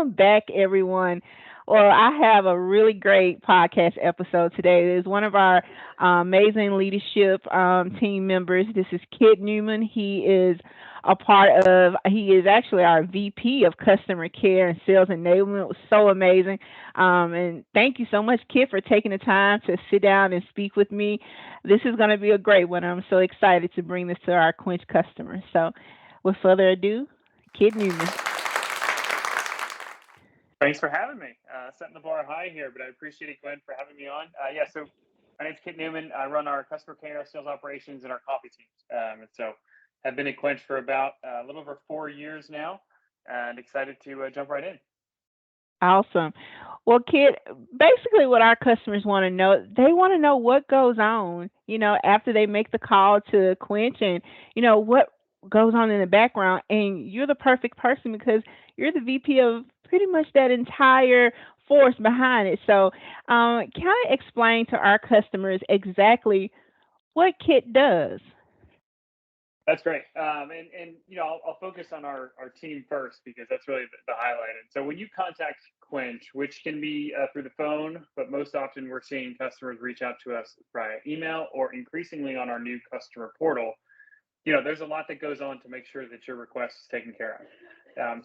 Welcome back, everyone. Well, I have a really great podcast episode today. It is one of our amazing leadership team members. This is Kid Newman. He is actually our VP of Customer Care and Sales Enablement. It was so amazing. And thank you so much, Kid, for taking the time to sit down and speak with me. This is going to be a great one. I'm so excited to bring this to our Quench customers. So, with further ado, Kid Newman. Thanks for having me. Setting the bar high here, but I appreciate it, Glenn, for having me on. So my name's Kit Newman. I run our customer care, sales operations, and our coffee teams. And so I've been at Quench for about a little over 4 years now, and excited to jump right in. Awesome. Well, Kid, basically what our customers want to know, they want to know what goes on, after they make the call to Quench and, what goes on in the background. And you're the perfect person because you're the VP of pretty much that entire force behind it. So, can I explain to our customers exactly what Kit does? That's great. I'll focus on our team first because that's really the highlight. And so when you contact Quench, which can be through the phone, but most often we're seeing customers reach out to us via email or increasingly on our new customer portal. There's a lot that goes on to make sure that your request is taken care of.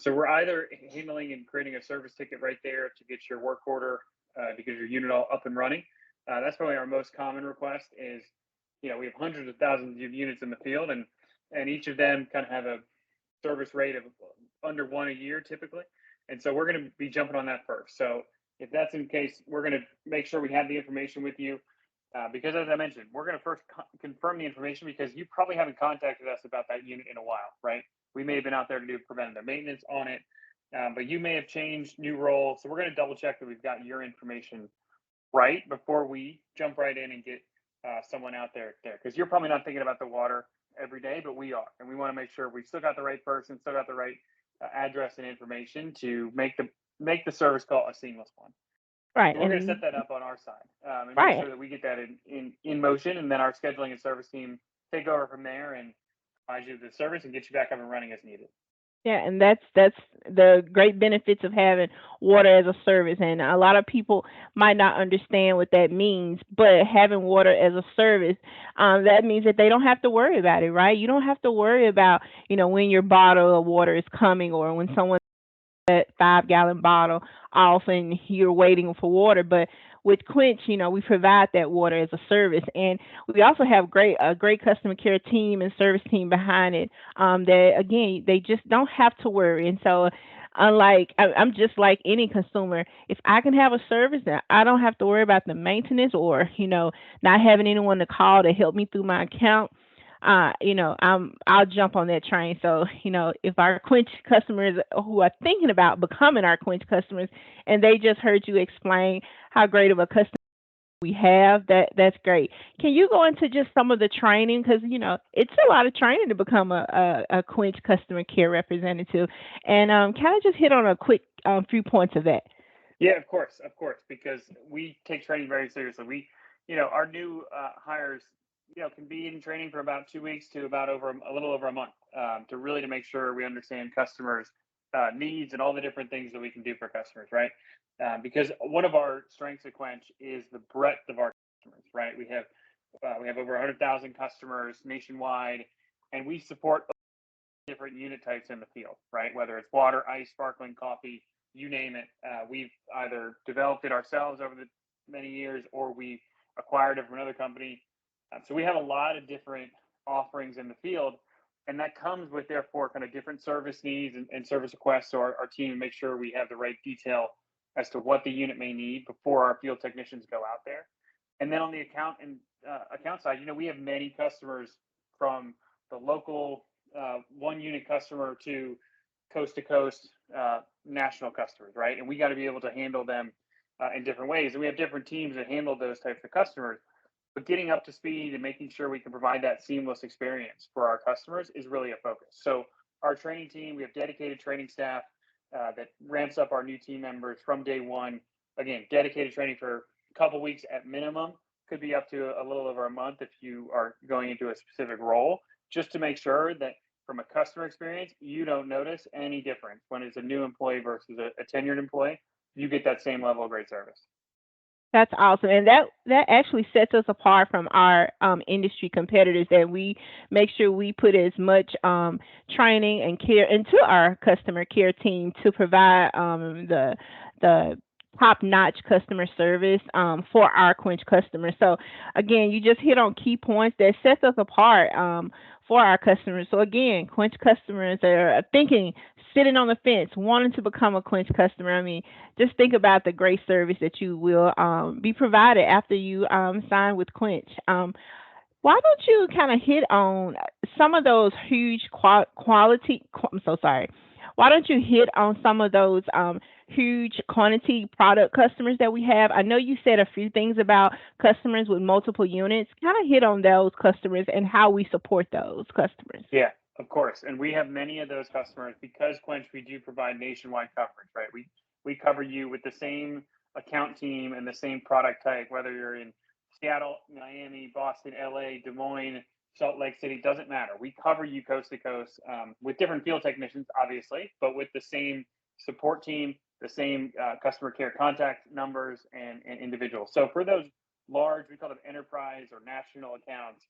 So we're either handling and creating a service ticket right there to get your work order to get your unit all up and running. That's probably our most common request is, we have hundreds of thousands of units in the field and each of them kind of have a service rate of under one a year typically. And so we're going to be jumping on that first. So if that's in case, we're going to make sure we have the information with you. Because as I mentioned, we're going to first confirm the information because you probably haven't contacted us about that unit in a while, right? We may have been out there to do preventative maintenance on it, but you may have changed new role. So we're going to double check that we've got your information right before we jump right in and get someone out there because you're probably not thinking about the water every day, but we are, and we want to make sure we still got the right person, still got the right address and information to make the service call a seamless one. Right. So we're going to And set that up on our side and make right. sure that we get that in motion, and then our scheduling and service team take over from there and provide you the service and get you back up and running as needed. Yeah, and that's the great benefits of having water as a service. And a lot of people might not understand what that means, but having water as a service, that means that they don't have to worry about it, right? You don't have to worry about, when your bottle of water is coming or when someone that 5 gallon bottle off and you're waiting for water. But with Quench, we provide that water as a service, and we also have a great customer care team and service team behind it. That again, they just don't have to worry. And so, I'm just like any consumer, if I can have a service that I don't have to worry about the maintenance or not having anyone to call to help me through my account, I'll jump on that train. So, if our Quench customers who are thinking about becoming our Quench customers and they just heard you explain how great of a customer we have, that's great. Can you go into just some of the training? Because, it's a lot of training to become a Quench customer care representative. And can I just hit on a quick few points of that? Yeah, of course, because we take training very seriously. Our new hires, can be in training for about 2 weeks to about a little over a month to make sure we understand customers' needs and all the different things that we can do for customers, right? Because one of our strengths at Quench is the breadth of our customers, right? We have over 100,000 customers nationwide, and we support different unit types in the field, right? Whether it's water, ice, sparkling, coffee, you name it. We've either developed it ourselves over the many years or we acquired it from another company. So we have a lot of different offerings in the field, and that comes with therefore kind of different service needs and service requests. So our team makes sure we have the right detail as to what the unit may need before our field technicians go out there. And then on the account side, we have many customers from the local one unit customer to coast national customers, right? And we got to be able to handle them in different ways. And we have different teams that handle those types of customers. But getting up to speed and making sure we can provide that seamless experience for our customers is really a focus. So our training team, we have dedicated training staff that ramps up our new team members from day one. Again, dedicated training for a couple weeks at minimum, could be up to a little over a month if you are going into a specific role, just to make sure that from a customer experience, you don't notice any difference when it's a new employee versus a tenured employee. You get that same level of great service. That's awesome, and that actually sets us apart from our industry competitors. That we make sure we put as much training and care into our customer care team to provide the top notch customer service for our Quench customers. So again, you just hit on key points that sets us apart for our customers. So again, Quench customers are thinking, sitting on the fence, wanting to become a Quench customer. I mean, just think about the great service that you will be provided after you sign with Quench. Why don't you kind of hit on some of those huge quality? I'm so sorry. Why don't you hit on some of those huge quantity product customers that we have? I know you said a few things about customers with multiple units. Kind of hit on those customers and how we support those customers. Yeah, of course. And we have many of those customers because Quench, we do provide nationwide coverage, right? We cover you with the same account team and the same product type, whether you're in Seattle, Miami, Boston, LA, Des Moines, Salt Lake City, doesn't matter. We cover you coast to coast with different field technicians, obviously, but with the same support team, the same customer care contact numbers and individuals. So for those large, we call them enterprise or national accounts,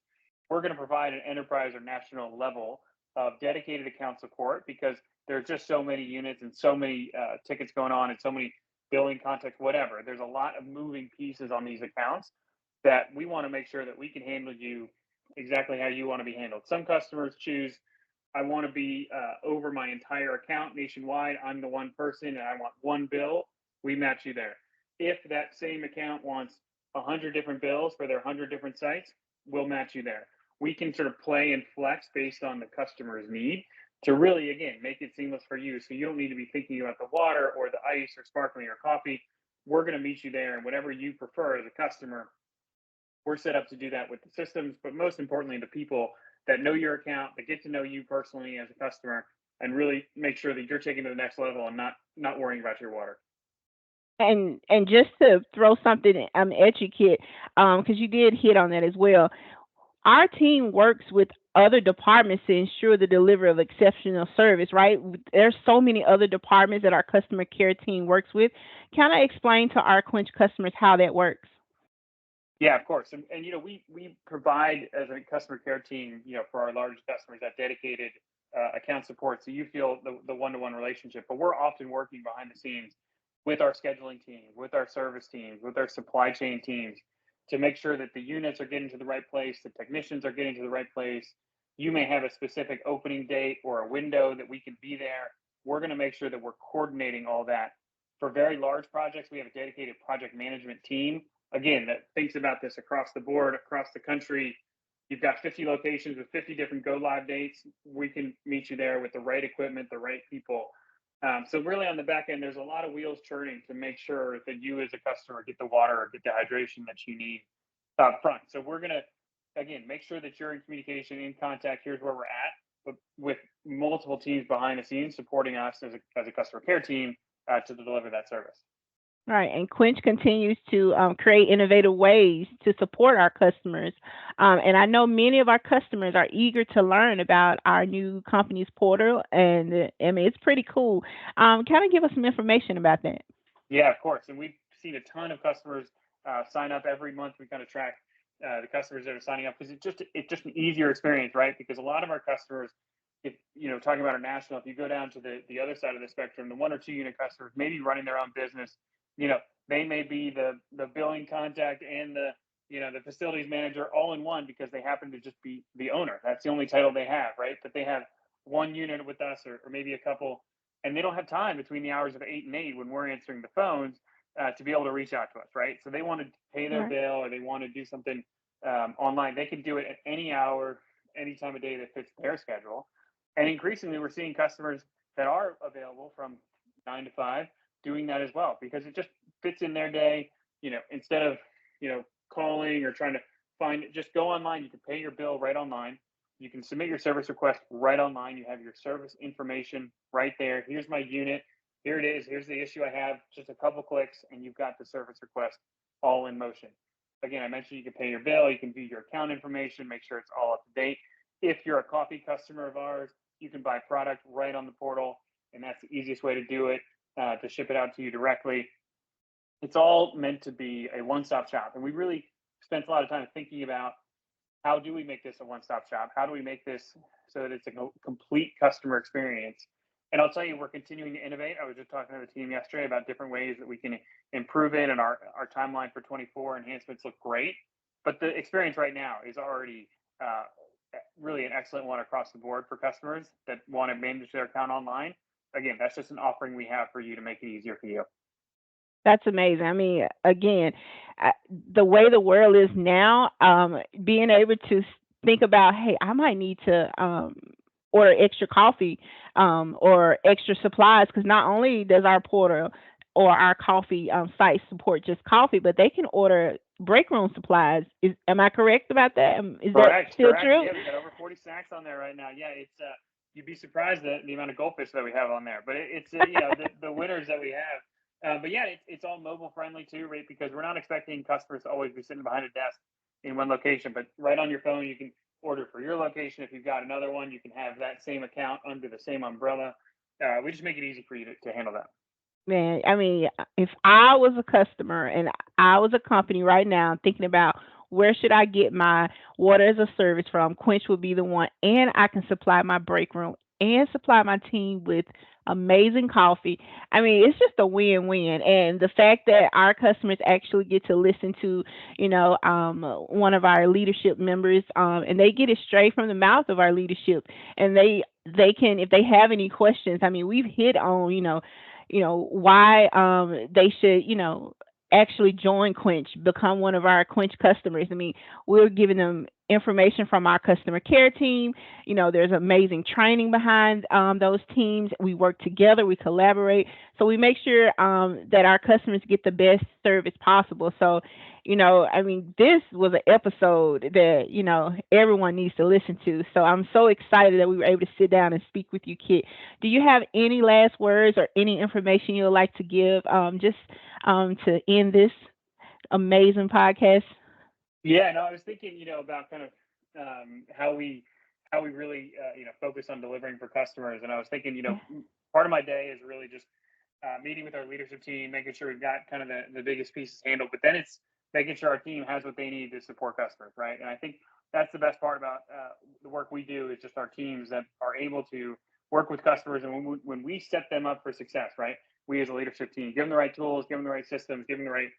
we're going to provide an enterprise or national level of dedicated account support because there's just so many units and so many tickets going on and so many billing contacts, whatever. There's a lot of moving pieces on these accounts that we want to make sure that we can handle you exactly how you want to be handled. Some customers choose, I want to be over my entire account nationwide. I'm the one person and I want one bill. We match you there. If that same account wants 100 different bills for their 100 different sites, we'll match you there. We can sort of play and flex based on the customer's need to really, again, make it seamless for you. So you don't need to be thinking about the water or the ice or sparkling or coffee. We're going to meet you there, and whatever you prefer as a customer, we're set up to do that with the systems, but most importantly, the people that know your account, that get to know you personally as a customer, and really make sure that you're taking to the next level and not worrying about your water. And just to throw something etiquette, because you did hit on that as well. Our team works with other departments to ensure the delivery of exceptional service, right? There's so many other departments that our customer care team works with. Can I explain to our Quench customers how that works? Yeah, of course. And we provide as a customer care team, for our large customers that dedicated account support. So you feel the one-to-one relationship, but we're often working behind the scenes with our scheduling team, with our service teams, with our supply chain teams to make sure that the units are getting to the right place, the technicians are getting to the right place. You may have a specific opening date or a window that we can be there. We're going to make sure that we're coordinating all that. For very large projects, we have a dedicated project management team, again, that thinks about this across the board, across the country. You've got 50 locations with 50 different go live dates. We can meet you there with the right equipment, the right people. So really on the back end, there's a lot of wheels churning to make sure that you as a customer get the water or get the hydration that you need up front. So we're going to, again, make sure that you're in communication, in contact. Here's where we're at, but with multiple teams behind the scenes supporting us as a customer care team to deliver that service. Right, and Quench continues to create innovative ways to support our customers. And I know many of our customers are eager to learn about our new company's portal, and I mean, it's pretty cool. Kind of give us some information about that. Yeah, of course. And we've seen a ton of customers sign up every month. We kind of track the customers that are signing up because it's just an easier experience, right? Because a lot of our customers, if talking about our national, if you go down to the other side of the spectrum, the 1 or 2 unit customers, maybe running their own business, you know, they may be the billing contact and the facilities manager all in one because they happen to just be the owner. That's the only title they have, right? But they have one unit with us or maybe a couple, and they don't have time between the hours of 8 and 8 when we're answering the phones to be able to reach out to us, right? So they want to pay their Right. bill or they want to do something online. They can do it at any hour, any time of day that fits their schedule. And increasingly, we're seeing customers that are available from 9 to 5 doing that as well because it just fits in their day. Instead of calling or trying to find it, just go online. You can pay your bill right online. You can submit your service request right online. You have your service information right there. Here's my unit. Here it is. Here's the issue I have. Just a couple clicks, and you've got the service request all in motion. Again, I mentioned you can pay your bill. You can view your account information, make sure it's all up to date. If you're a coffee customer of ours, you can buy product right on the portal, and that's the easiest way to do it, to ship it out to you directly. It's all meant to be a one-stop shop, and we really spent a lot of time thinking about how do we make this a one-stop shop? How do we make this so that it's a complete customer experience? And I'll tell you, we're continuing to innovate. I was just talking to the team yesterday about different ways that we can improve it, and our timeline for 24 enhancements look great. But the experience right now is already uh, really an excellent one across the board for customers that want to manage their account online. Again, that's just an offering we have for you to make it easier for you. That's amazing. I mean, again, uh, the way the world is now, being able to think about, hey, I might need to order extra coffee or extra supplies because not only does our portal or our coffee site support just coffee, but they can order break room supplies. Am I correct about that? Is that Correct, still correct. true? Yeah, we got over 40 snacks on there right now. Yeah, it's you'd be surprised the amount of goldfish that we have on there. But it's the winners that we have. But yeah, it's all mobile friendly too, right? Because we're not expecting customers to always be sitting behind a desk in one location, but right on your phone you can order for your location. If you've got another one, you can have that same account under the same umbrella. We just make it easy for you to handle that. Man, I mean, if I was a customer and I was a company right now thinking about where should I get my water as a service from, Quench would be the one, and I can supply my break room and supply my team with amazing coffee. I mean, it's just a win-win, and the fact that our customers actually get to listen to, one of our leadership members, and they get it straight from the mouth of our leadership, and they can, if they have any questions. I mean, we've hit on, why they should, actually join Quench, become one of our Quench customers. I mean, we're giving them information from our customer care team. There's amazing training behind those teams. We work together, we collaborate, so we make sure that our customers get the best service possible. So, I mean, this was an episode that everyone needs to listen to. So I'm so excited that we were able to sit down and speak with you, Kit. Do you have any last words or any information you would like to give, just to end this amazing podcast? Yeah, no, I was thinking, about kind of how we really focus on delivering for customers, and I was thinking, part of my day is really just meeting with our leadership team, making sure we've got kind of the biggest pieces handled, but then it's making sure our team has what they need to support customers, right? And I think that's the best part about the work we do is just our teams that are able to work with customers, and when we set them up for success, right? We as a leadership team give them the right tools, give them the right systems, give them the right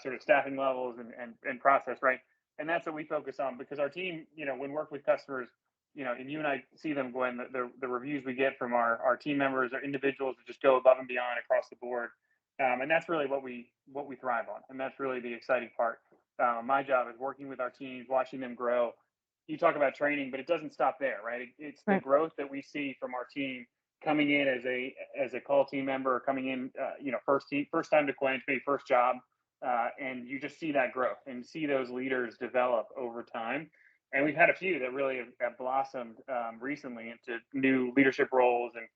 sort of staffing levels and process, right? And that's what we focus on because our team, when work with customers, and you and I see them, Gwen, the reviews we get from our team members or individuals that just go above and beyond across the board. And that's really what we thrive on. And that's really the exciting part. My job is working with our teams, watching them grow. You talk about training, but it doesn't stop there, right? It's the Right. growth that we see from our team coming in as a call team member or coming in, first time to Quench, maybe first job, and you just see that growth and see those leaders develop over time. And we've had a few that really have blossomed recently into new leadership roles, and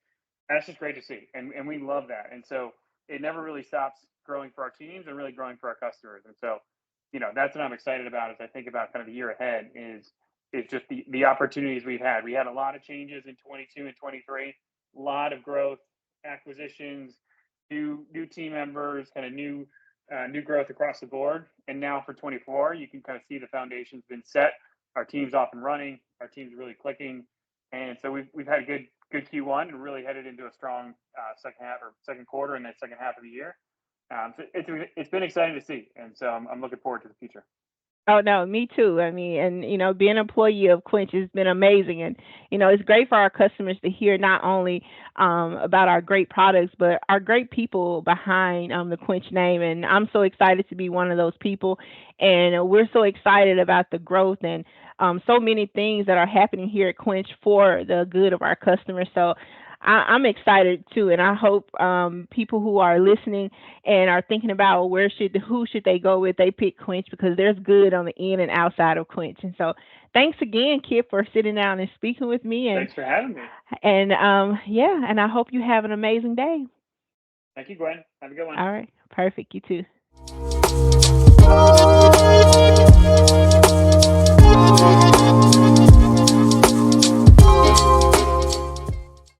that's just great to see. And we love that. And so it never really stops growing for our teams and really growing for our customers. And so, that's what I'm excited about as I think about kind of the year ahead is just the opportunities we've had. We had a lot of changes in 22 and 23, a lot of growth, acquisitions, new team members, kind of new growth across the board. And now for 24, you can kind of see the foundation's been set. Our team's off and running. Our team's really clicking, and so we've had a good Q1 and really headed into a strong second half or second quarter and then second half of the year. So it's been exciting to see, and so I'm looking forward to the future. Oh no, me too. I mean, and being an employee of Quench has been amazing, and it's great for our customers to hear not only about our great products, but our great people behind the Quench name. And I'm so excited to be one of those people, and we're so excited about the growth and so many things that are happening here at Quench for the good of our customers. So I'm excited too, and I hope people who are listening and are thinking about who should they go with, they pick Quench because there's good on the in and outside of Quench. And so, thanks again, Kip, for sitting down and speaking with me. And Thanks for having me. yeah, and I hope you have an amazing day. Thank you, Gwen. Have a good one. All right, perfect. You too.